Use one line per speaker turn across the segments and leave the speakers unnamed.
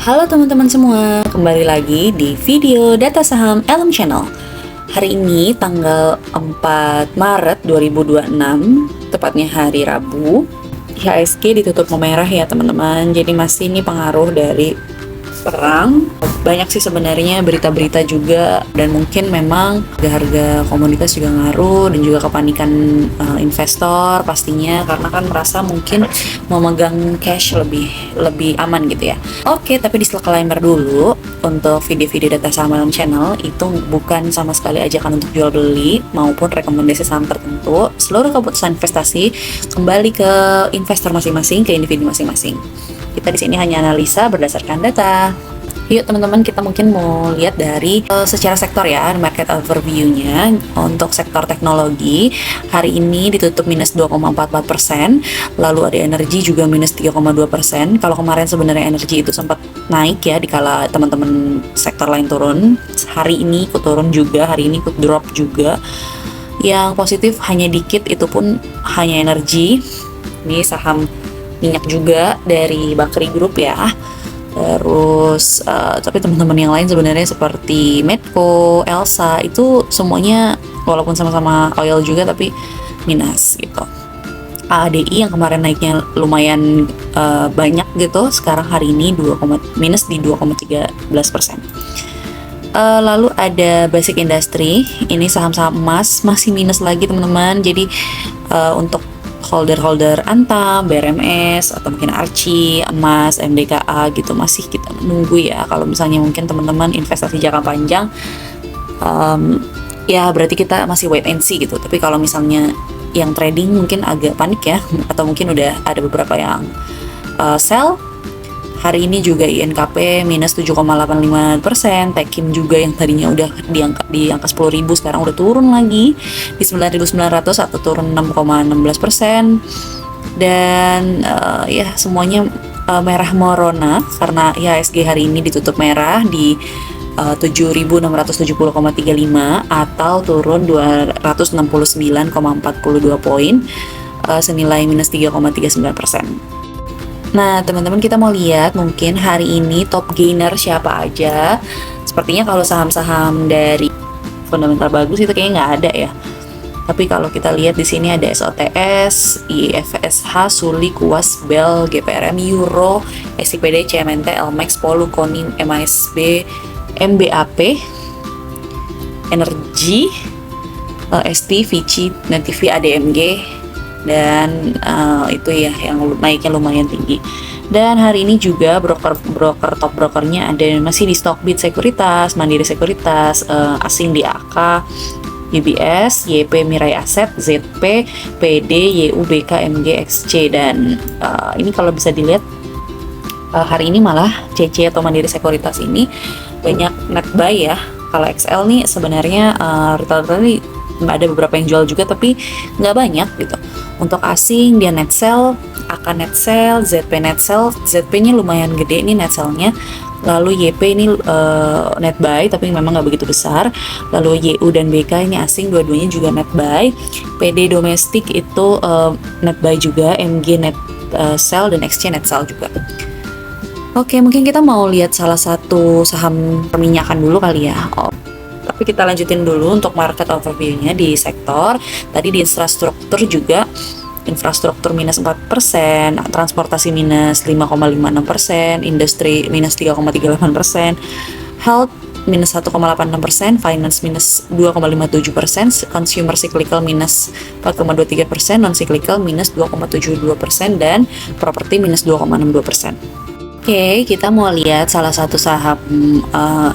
Halo teman-teman semua, kembali lagi di video Data Saham Elm Channel. Hari ini tanggal 4 Maret 2026, tepatnya hari Rabu. IHSG ditutup memerah ya teman-teman, jadi masih ini pengaruh dari perang. Banyak sih sebenarnya berita-berita juga, dan mungkin memang harga komoditas juga ngaruh, dan juga kepanikan investor pastinya, karena kan merasa mungkin memegang cash lebih aman gitu ya. Oke, tapi disclaimer dulu, untuk video-video Data Saham Elm Channel itu bukan sama sekali ajakan untuk jual beli maupun rekomendasi saham tertentu. Seluruh keputusan investasi kembali ke investor masing-masing, ke individu masing-masing. Kita di sini hanya analisa berdasarkan data. Yuk teman-teman, kita mungkin mau lihat dari secara sektor ya, market overview-nya. Untuk sektor teknologi, hari ini ditutup minus 2,44%, lalu ada energi juga minus 3,2%. Kalau kemarin sebenarnya energi itu sempat naik ya, dikala teman-teman sektor lain turun. Hari ini ikut turun juga, hari ini ikut drop juga. Yang positif hanya dikit, itu pun hanya energi. Ini saham minyak juga dari Bakri Group ya. Terus tapi teman-teman yang lain sebenarnya seperti Medco, Elsa itu semuanya walaupun sama-sama oil juga tapi minus gitu. ADI yang kemarin naiknya lumayan banyak gitu, sekarang hari ini minus di 2,13%. Lalu ada Basic Industry, ini saham-saham emas masih minus lagi teman-teman. Jadi untuk holder Antam, BRMS, atau mungkin Archie, emas, MDKA gitu masih kita menunggu ya. Kalau misalnya mungkin teman-teman investasi jangka panjang, ya berarti kita masih wait and see gitu. Tapi kalau misalnya yang trading mungkin agak panik ya, atau mungkin udah ada beberapa yang sell. Hari ini juga INKP minus 7,85%, Tekim juga yang tadinya udah di angka 10.000 sekarang udah turun lagi di 9.900 atau turun 6,16%. Dan ya semuanya merah merona karena IHSG hari ini ditutup merah di 7.670,35 atau turun 269,42 poin, senilai minus 3,39%. Nah teman-teman, kita mau lihat mungkin hari ini top gainer siapa aja. Sepertinya kalau saham-saham dari fundamental bagus itu kayaknya nggak ada ya. Tapi kalau kita lihat di sini ada SOTS, IFSH, Suli, Kuas, Bel, GPRM, Euro, SIPD, CMNT, LMAX, Polu, Konin, MASB, MBAP, Energi, ST, Vici, Netivi, ADMG, dan itu ya yang naiknya lumayan tinggi. Dan hari ini juga top brokernya ada masih di Stockbit Sekuritas, Mandiri Sekuritas, asing di AK, UBS, YP Mirai Aset, ZP, PD, YUBK, MG, XC. Dan ini kalau bisa dilihat hari ini malah CC atau Mandiri Sekuritas ini banyak net buy ya. Kalau XL nih sebenarnya retail nih ada beberapa yang jual juga tapi nggak banyak gitu. Untuk asing dia net sell, AK net sell, ZP net sell. ZP-nya lumayan gede nih net sell-nya. Lalu YP ini net buy tapi memang nggak begitu besar. Lalu YU dan BK ini asing, dua-duanya juga net buy. PD domestik itu net buy juga, MG net sell, dan XC net sell juga. Oke, mungkin kita mau lihat salah satu saham perminyakan dulu kali ya. Tapi kita lanjutin dulu untuk market overview-nya di sektor. Tadi di infrastruktur juga, infrastruktur minus 4%, transportasi minus 5,56%, industri minus 3,38%, health minus 1,86%, finance minus 2,57%, consumer cyclical minus 4,23%, non-cyclical minus 2,72%, dan properti minus 2,62%. Oke, kita mau lihat salah satu saham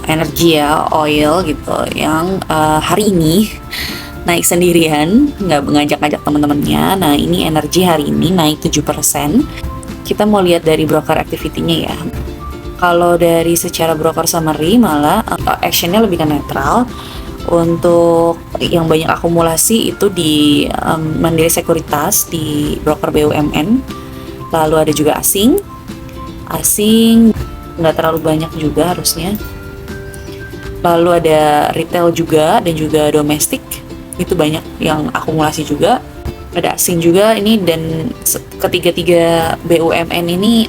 energi ya, oil gitu, yang hari ini naik sendirian, nggak mengajak-ngajak teman-temannya. Nah, ini energi hari ini naik 7%. Kita mau lihat dari broker activity-nya ya. Kalau dari secara broker summary malah actionnya lebih ke netral. Untuk yang banyak akumulasi itu di Mandiri Sekuritas, di broker BUMN. Lalu ada juga asing nggak terlalu banyak juga harusnya. Lalu ada retail juga dan juga domestik, itu banyak yang akumulasi juga. Ada asing juga ini, dan ketiga-tiga BUMN ini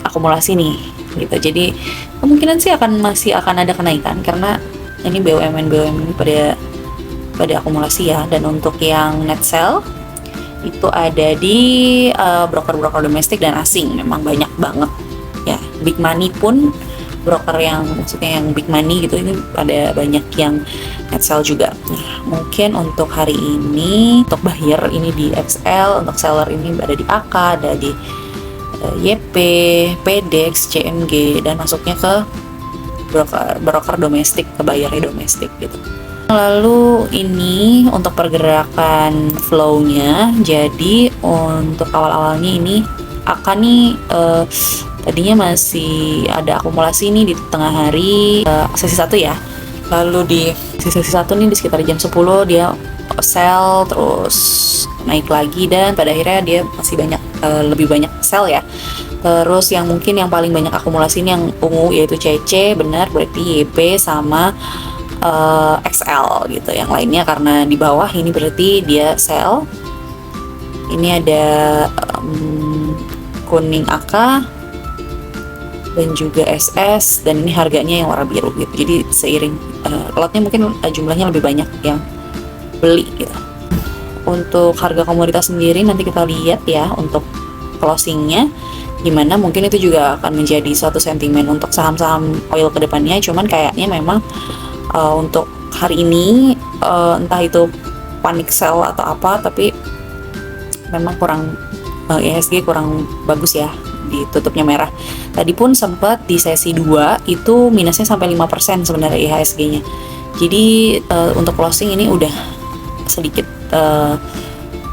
akumulasi nih. gitu. Jadi kemungkinan sih masih akan ada kenaikan karena ini BUMN pada akumulasi ya. Dan untuk yang net sell itu ada di broker-broker domestik dan asing, memang banyak banget ya. Big money pun, broker yang maksudnya yang big money gitu, ini ada banyak yang net sell juga. Nah, mungkin untuk hari ini untuk buyer ini di XL, untuk seller ini ada di AK, ada di YP, PDX, CMG, dan masuknya ke broker domestik, ke buyernya domestik gitu. Lalu ini untuk pergerakan flow-nya, jadi untuk awal-awalnya ini akan nih tadinya masih ada akumulasi nih di tengah hari sesi 1 ya. Lalu di sesi 1 nih di sekitar jam 10 dia sell terus naik lagi, dan pada akhirnya dia masih lebih banyak sell ya. Terus yang mungkin yang paling banyak akumulasi ini yang ungu yaitu CC, benar berarti YP sama XL gitu. Yang lainnya karena di bawah ini berarti dia sell. Ini ada kuning AK dan juga SS, dan ini harganya yang warna biru gitu. Jadi seiring lotnya mungkin jumlahnya lebih banyak yang beli gitu. Untuk harga komoditas sendiri nanti kita lihat ya untuk closingnya gimana. Mungkin itu juga akan menjadi suatu sentimen untuk saham-saham oil ke depannya. Cuman kayaknya memang untuk hari ini entah itu panic sell atau apa, tapi memang kurang IHSG kurang bagus ya, ditutupnya merah. Tadi pun sempat di sesi 2 itu minusnya sampai 5% sebenarnya IHSG-nya. Jadi untuk closing ini udah sedikit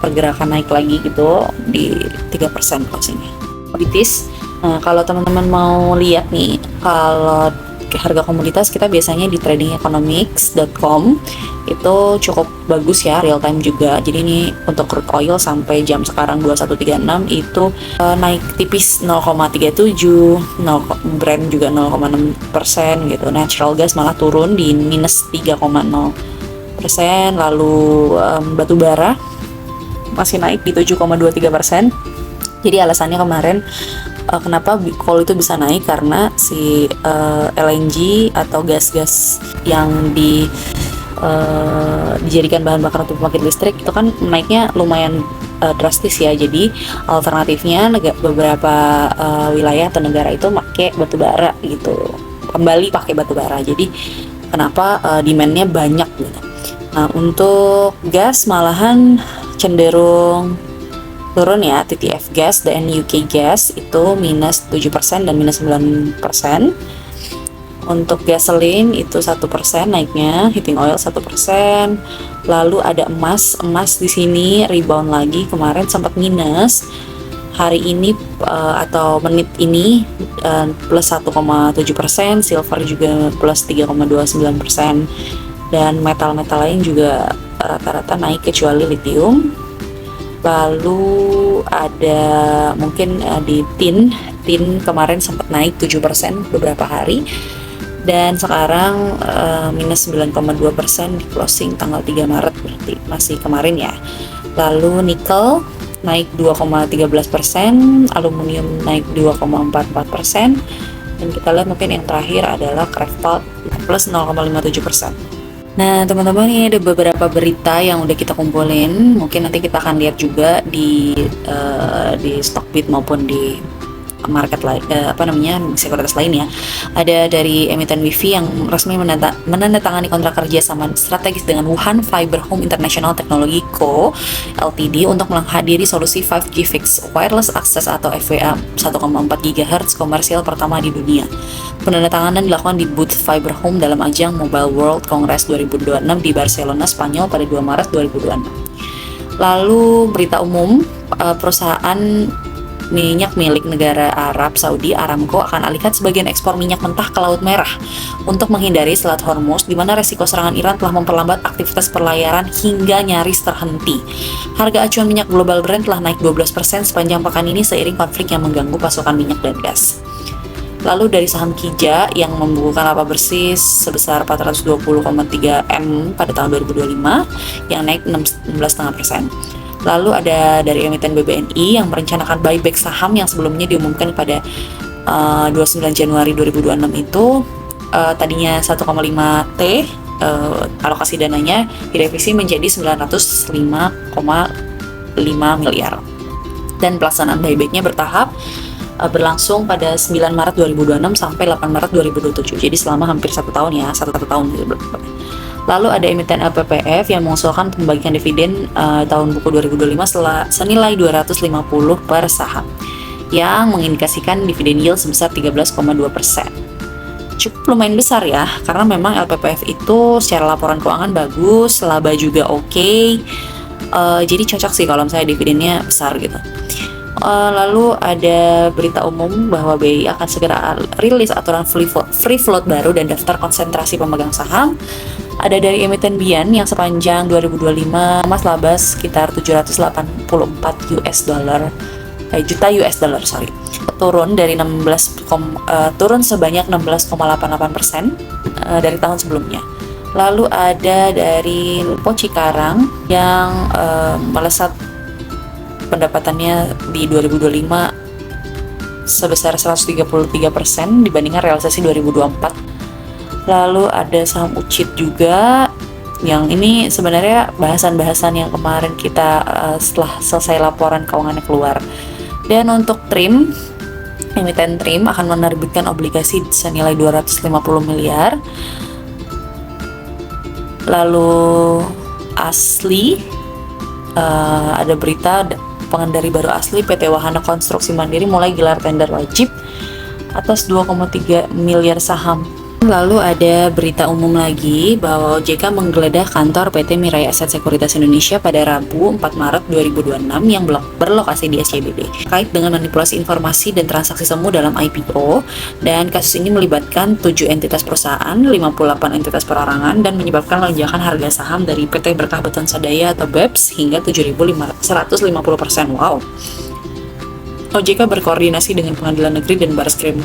pergerakan naik lagi gitu di 3% closingnya. Komoditas, kalau teman-teman mau lihat nih, kalau harga komoditas kita biasanya di tradingeconomics.com itu cukup bagus ya, real time juga. Jadi ini untuk crude oil sampai jam sekarang 21.36 itu naik tipis 0,37, Brent juga 0,6% gitu. Natural gas malah turun di minus 3,0%. Lalu batu bara masih naik di 7,23%. Jadi alasannya kemarin kenapa coal itu bisa naik, karena si LNG atau gas-gas yang dijadikan bahan bakar untuk pembangkit listrik itu kan naiknya lumayan drastis ya. Jadi alternatifnya beberapa wilayah atau negara itu pakai batu bara gitu, kembali pakai batu bara. Jadi kenapa demand-nya banyak gitu. Nah, untuk gas malahan cenderung turun ya. TTF gas dan UK gas itu minus 7% dan minus 9%. Untuk gasoline itu 1% naiknya, heating oil 1%. Lalu ada emas di sini rebound lagi, kemarin sempat minus. Hari ini atau menit ini plus 1,7%, silver juga plus 3,29%, dan metal-metal lain juga rata-rata naik kecuali lithium. Lalu ada mungkin di tin kemarin sempat naik 7% beberapa hari, dan sekarang minus 9,2% di closing tanggal 3 Maret, berarti masih kemarin ya. Lalu nikel naik 2,13%, aluminium naik 2,44%, dan kita lihat mungkin yang terakhir adalah Crefeld plus 0,57%. Nah teman-teman, ini ada beberapa berita yang udah kita kumpulin. Mungkin nanti kita akan lihat juga di Stockbit maupun di market lain, sekuritas lain ya. Ada dari emiten WiFi yang resmi menandatangani kontrak kerja sama strategis dengan Wuhan Fiber Home International Technology Co. Ltd untuk menghadiri solusi 5G Fixed Wireless Access atau FWA 1,4 GHz komersial pertama di dunia. Penandatanganan dilakukan di booth Fiber Home dalam ajang Mobile World Congress 2026 di Barcelona, Spanyol pada 2 Maret 2026. Lalu berita umum, perusahaan minyak milik negara Arab Saudi Aramco akan alihkan sebagian ekspor minyak mentah ke Laut Merah untuk menghindari Selat Hormuz, di mana resiko serangan Iran telah memperlambat aktivitas perlayaran hingga nyaris terhenti. Harga acuan minyak global Brent telah naik 12% sepanjang pekan ini seiring konflik yang mengganggu pasokan minyak dan gas. Lalu dari saham Kija yang membukukan laba bersih sebesar 420,3 M pada tahun 2025 yang naik 16,5%. Lalu ada dari emiten BBNI yang merencanakan buyback saham yang sebelumnya diumumkan pada 29 Januari 2026 itu tadinya 1,5 T, alokasi dananya direvisi menjadi 905,5 miliar. Dan pelaksanaan buybacknya bertahap, berlangsung pada 9 Maret 2026 sampai 8 Maret 2027. Jadi selama hampir 1 tahun ya, 1 tahun gitu. Lalu ada emiten LPPF yang mengusulkan pembagian dividen tahun buku 2025 senilai 250 per saham, yang mengindikasikan dividen yield sebesar 13,2%. Cukup lumayan besar ya, karena memang LPPF itu secara laporan keuangan bagus, laba juga oke. Jadi cocok sih kalau misalnya dividennya besar gitu. Lalu ada berita umum bahwa BI akan segera rilis aturan free float baru dan daftar konsentrasi pemegang saham. Ada dari emiten Bian yang sepanjang 2025 emas laba sekitar 784 juta US dollar, turun dari turun sebanyak 16,88% dari tahun sebelumnya. Lalu ada dari Lipo Cikarang yang melesat pendapatannya di 2025 sebesar 133% dibandingkan realisasi 2024. Lalu ada saham UCIT juga, yang ini sebenarnya bahasan-bahasan yang kemarin kita setelah selesai laporan keuangannya keluar. Dan untuk TRIM, emiten TRIM akan menerbitkan obligasi senilai 250 miliar. Lalu Asli, ada berita pengendali baru Asli PT Wahana Konstruksi Mandiri mulai gelar tender wajib atas 2,3 miliar saham. Lalu ada berita umum lagi bahwa OJK menggeledah kantor PT Mirai Aset Sekuritas Indonesia pada Rabu 4 Maret 2026 yang berlokasi di SCBD terkait dengan manipulasi informasi dan transaksi semu dalam IPO, dan kasus ini melibatkan 7 entitas perusahaan, 58 entitas perorangan, dan menyebabkan lonjakan harga saham dari PT Berkah Beton Sadaya atau BEPS hingga 7.150%. Wow. OJK berkoordinasi dengan Pengadilan Negeri dan Barreskrim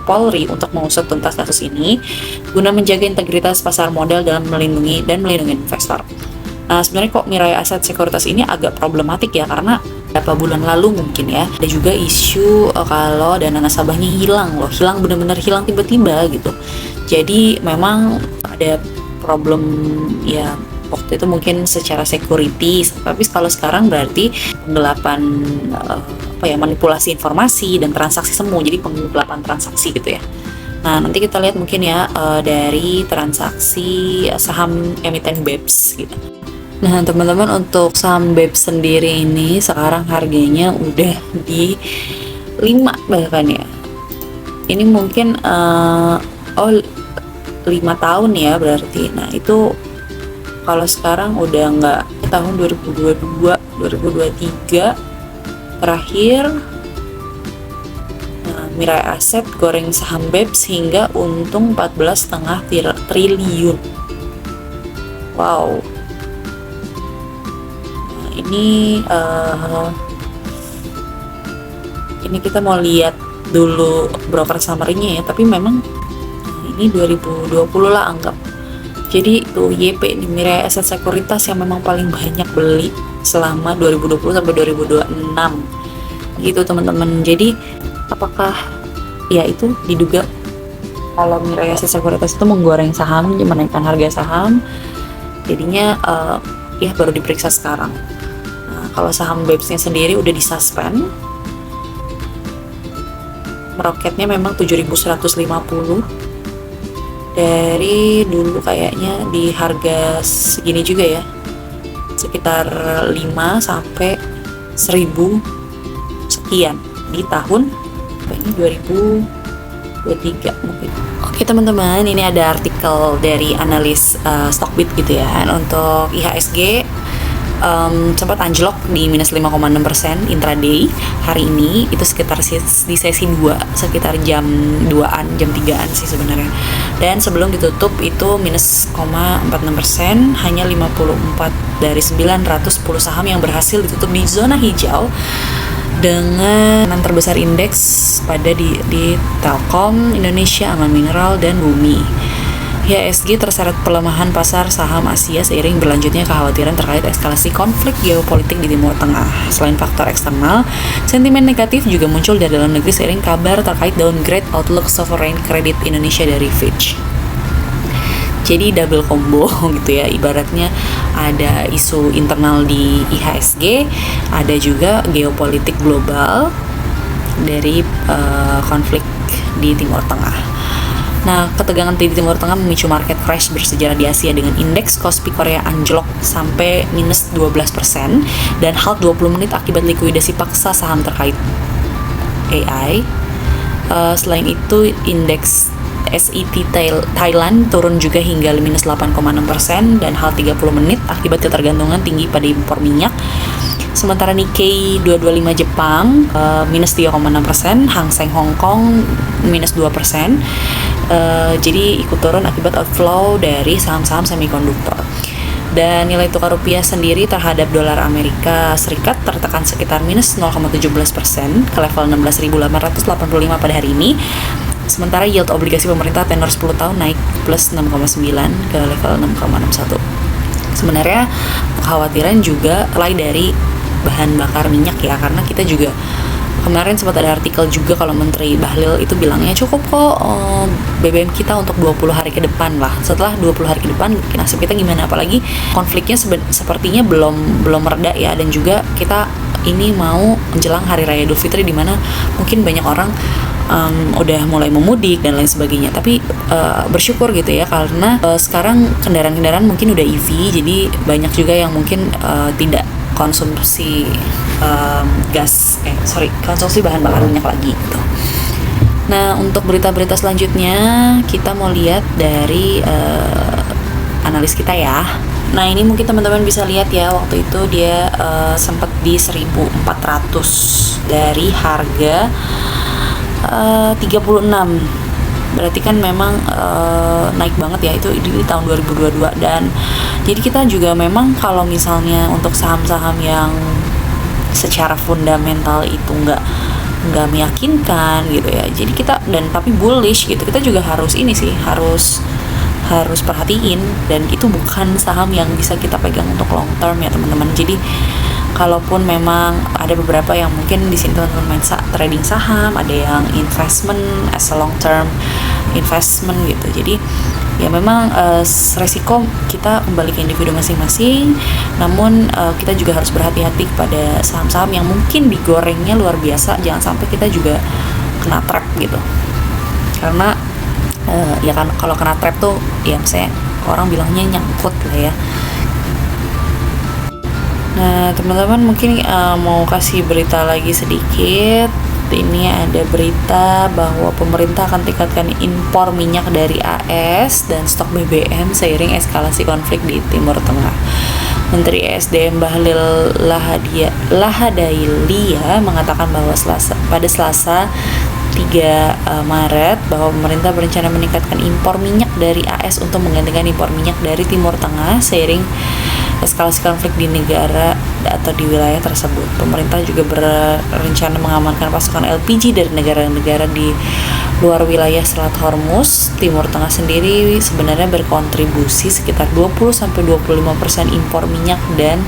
Polri untuk mengusut tuntas kasus ini guna menjaga integritas pasar modal dalam melindungi investor. Sebenarnya kok Mirai Aset Sekuritas ini agak problematik ya, karena beberapa bulan lalu mungkin ya ada juga isu kalau dana nasabahnya hilang benar-benar hilang tiba-tiba gitu. Jadi memang ada problem ya waktu itu mungkin secara security, tapi kalau sekarang berarti penggelapan manipulasi informasi dan transaksi semu, jadi penggelapan transaksi gitu ya. Nah, nanti kita lihat mungkin ya dari transaksi saham emiten BEPS gitu. Nah, teman-teman, untuk saham BEPS sendiri ini sekarang harganya udah di 5 bahkan ya. Ini mungkin 5 tahun ya berarti. Nah, itu kalau sekarang udah nggak, tahun 2022, 2023 terakhir Mirai Aset goreng saham BEPS hingga untung 14,5 triliun. Wow. Nah, ini kita mau lihat dulu broker summary-nya ya, tapi memang ini 2020 lah anggap. Jadi itu YP di Mirai Aset Sekuritas yang memang paling banyak beli selama 2020 sampai 2026 gitu teman-teman. Jadi apakah ya itu diduga kalau Mirai Aset Sekuritas itu menggoreng saham, menaikkan harga saham, jadinya ya baru diperiksa sekarang. Nah, kalau saham BEPS-nya sendiri udah disuspend, meroketnya memang 7.150 dari dulu, kayaknya di harga segini juga ya, sekitar 5 sampai 1.000 sekian di tahun ini 2023 mungkin. Oke teman-teman, ini ada artikel dari analis Stockbit gitu ya. Untuk IHSG sempat anjlok di minus 5,6% intraday hari ini, itu sekitar di sesi 2, sekitar jam 2-an, jam 3-an sih sebenarnya. Dan sebelum ditutup itu minus 0,46%, hanya 54 dari 910 saham yang berhasil ditutup di zona hijau dengan 6 terbesar indeks pada di Telkom, Indonesia, Aman Mineral, dan Bumi. IHSG terseret pelemahan pasar saham Asia seiring berlanjutnya kekhawatiran terkait eskalasi konflik geopolitik di Timur Tengah. Selain faktor eksternal, sentimen negatif juga muncul dari dalam negeri seiring kabar terkait downgrade outlook sovereign credit Indonesia dari Fitch. Jadi double combo gitu ya, ibaratnya ada isu internal di IHSG, ada juga geopolitik global dari konflik di Timur Tengah. Nah, ketegangan di Timur Tengah memicu market crash bersejarah di Asia dengan indeks Kospi Korea anjlok sampai minus 12% dan halt 20 menit akibat likuidasi paksa saham terkait AI. Selain itu, indeks SET Thailand turun juga hingga minus 8,6% dan halt 30 menit akibat ketergantungan tinggi pada impor minyak. Sementara Nikkei 225 Jepang minus 3,6%, Hang Seng Hong Kong minus 2%. Jadi ikut turun akibat outflow dari saham-saham semikonduktor. Dan nilai tukar rupiah sendiri terhadap dolar Amerika Serikat tertekan sekitar minus 0,17% ke level 16.885 pada hari ini. Sementara yield obligasi pemerintah tenor 10 tahun naik plus 6,9 ke level 6,61. Sebenarnya kekhawatiran juga mulai dari bahan bakar minyak ya, karena kita juga kemarin sempat ada artikel juga kalau Menteri Bahlil itu bilangnya cukup kok BBM kita untuk 20 hari ke depan lah. Setelah 20 hari ke depan nasib kita gimana, apalagi konfliknya sepertinya belum mereda ya, dan juga kita ini mau menjelang Hari Raya Idul Fitri di mana mungkin banyak orang udah mulai memudik dan lain sebagainya. Tapi bersyukur gitu ya, karena sekarang kendaraan-kendaraan mungkin udah EV, jadi banyak juga yang mungkin tidak konsumsi konsumsi bahan bakar minyak lagi gitu. Nah, untuk berita-berita selanjutnya kita mau lihat dari analis kita ya. Nah, ini mungkin teman-teman bisa lihat ya, waktu itu dia sempat di 1.400 dari harga 36. Berarti kan memang naik banget ya, itu di tahun 2022. Dan jadi kita juga memang kalau misalnya untuk saham-saham yang secara fundamental itu nggak meyakinkan gitu ya, jadi kita tapi bullish gitu, kita juga harus harus perhatiin, dan itu bukan saham yang bisa kita pegang untuk long term ya teman-teman. Jadi kalaupun memang ada beberapa yang mungkin di sini teman-teman main trading saham, ada yang investment as a long term investment gitu. Jadi ya memang resiko kita kembali ke individu masing-masing, namun kita juga harus berhati-hati kepada saham-saham yang mungkin digorengnya luar biasa. Jangan sampai kita juga kena trap gitu, karena ya kan kalau kena trap tuh ya misalnya orang bilangnya nyangkut lah ya. Nah teman-teman mungkin mau kasih berita lagi sedikit. Ini ada berita bahwa pemerintah akan tingkatkan impor minyak dari AS dan stok BBM seiring eskalasi konflik di Timur Tengah. Menteri ESDM Bahlil Lahadalia mengatakan bahwa pada Selasa 3 Maret bahwa pemerintah berencana meningkatkan impor minyak dari AS untuk menggantikan impor minyak dari Timur Tengah seiring eskalasi konflik di negara atau di wilayah tersebut. Pemerintah juga berencana mengamankan pasokan LPG dari negara-negara di luar wilayah Selat Hormuz. Timur Tengah sendiri sebenarnya berkontribusi sekitar 20-25% impor minyak dan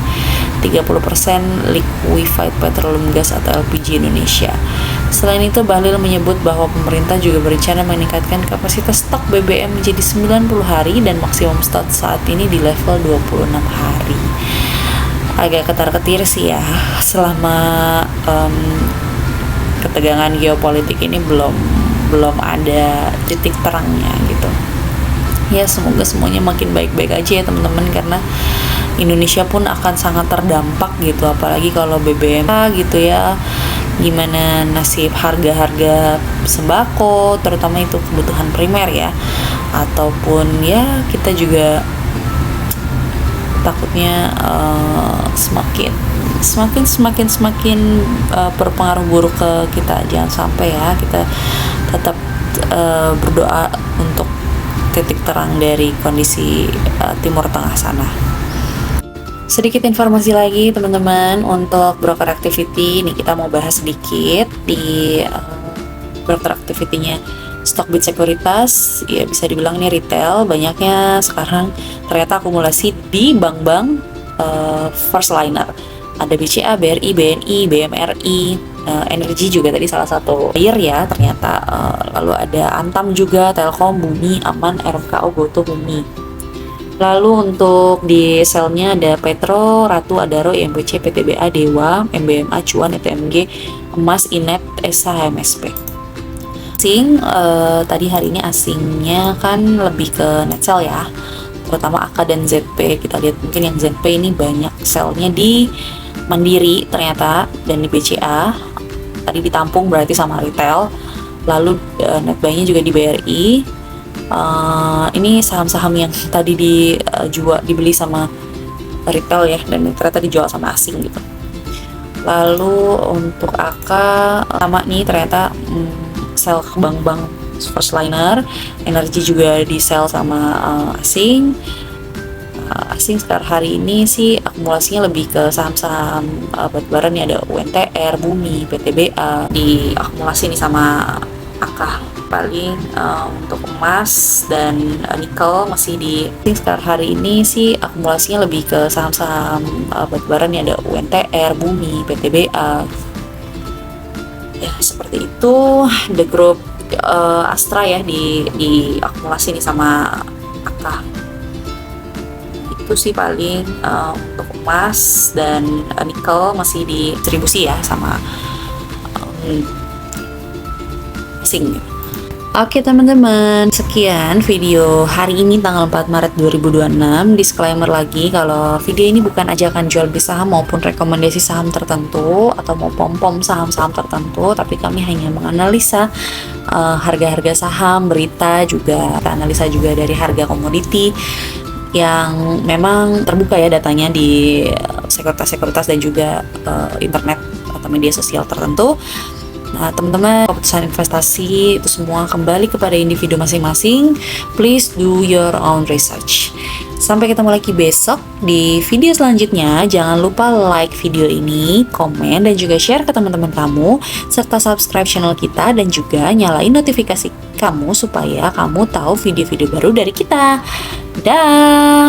30% liquefied petroleum gas atau LPG Indonesia. Selain itu, Bahlil menyebut bahwa pemerintah juga berencana meningkatkan kapasitas stok BBM menjadi 90 hari dan maksimum stok saat ini di level 26 hari. Agak ketar-ketir sih ya, selama ketegangan geopolitik ini belum ada titik terangnya gitu. Ya semoga semuanya makin baik-baik aja ya teman-teman, karena Indonesia pun akan sangat terdampak gitu, apalagi kalau BBM gitu ya. Gimana nasib harga-harga sembako, terutama itu kebutuhan primer ya, ataupun ya kita juga takutnya semakin berpengaruh buruk ke kita. Jangan sampai ya, kita tetap berdoa untuk titik terang dari kondisi Timur Tengah sana. Sedikit informasi lagi teman-teman untuk broker activity. Nih kita mau bahas sedikit di broker activity-nya Stockbit Sekuritas, ya bisa dibilang ini retail, banyaknya sekarang ternyata akumulasi di bank-bank first liner. Ada BCA, BRI, BNI, BMRI, Energi juga tadi salah satu player ya ternyata. Lalu ada Antam juga, Telkom, Bumi, Aman, RMKO, Goto, Bumi. Lalu untuk di selnya ada Petro, Ratu, Adaro, IMPC, PTBA, Dewa, MBMA, Cuan, ETMG, Emas, Inet, ESA, HMSP. Asing, tadi hari ini asingnya kan lebih ke net sell ya, terutama AK dan ZP. Kita lihat mungkin yang ZP ini banyak selnya di Mandiri ternyata dan di BCA, tadi ditampung berarti sama retail. Lalu net buy-nya juga di BRI. Ini saham-saham yang tadi dibeli sama retail ya, dan ternyata dijual sama asing gitu. Lalu untuk AK lama nih ternyata sell ke bank-bank first liner. Energi juga di sell sama asing. Asing sekarang hari ini sih akumulasinya lebih ke saham-saham batubara nih, ada UNTR, Bumi, PTBA di akumulasi nih sama AK. Paling untuk emas dan nikel masih di sekarang hari ini sih akumulasinya lebih ke saham-saham batubara nih, ada UNTR, Bumi, PTBA. Ya seperti itu. The Group Astra ya di akumulasi nih sama AK. Itu sih paling untuk emas dan nikel masih didistribusi ya sama asing gitu. Oke teman-teman, sekian video hari ini tanggal 4 Maret 2026. Disclaimer lagi kalau video ini bukan ajakan jual beli saham maupun rekomendasi saham tertentu atau mau pom-pom saham-saham tertentu, tapi kami hanya menganalisa harga-harga saham, berita juga, kita analisa juga dari harga komoditi yang memang terbuka ya datanya di sekuritas-sekuritas dan juga internet atau media sosial tertentu. Nah teman-teman, keputusan investasi itu semua kembali kepada individu masing-masing. Please do your own research. Sampai ketemu lagi besok di video selanjutnya. Jangan lupa like video ini, komen, dan juga share ke teman-teman kamu, serta subscribe channel kita dan juga nyalain notifikasi kamu supaya kamu tahu video-video baru dari kita. Dah.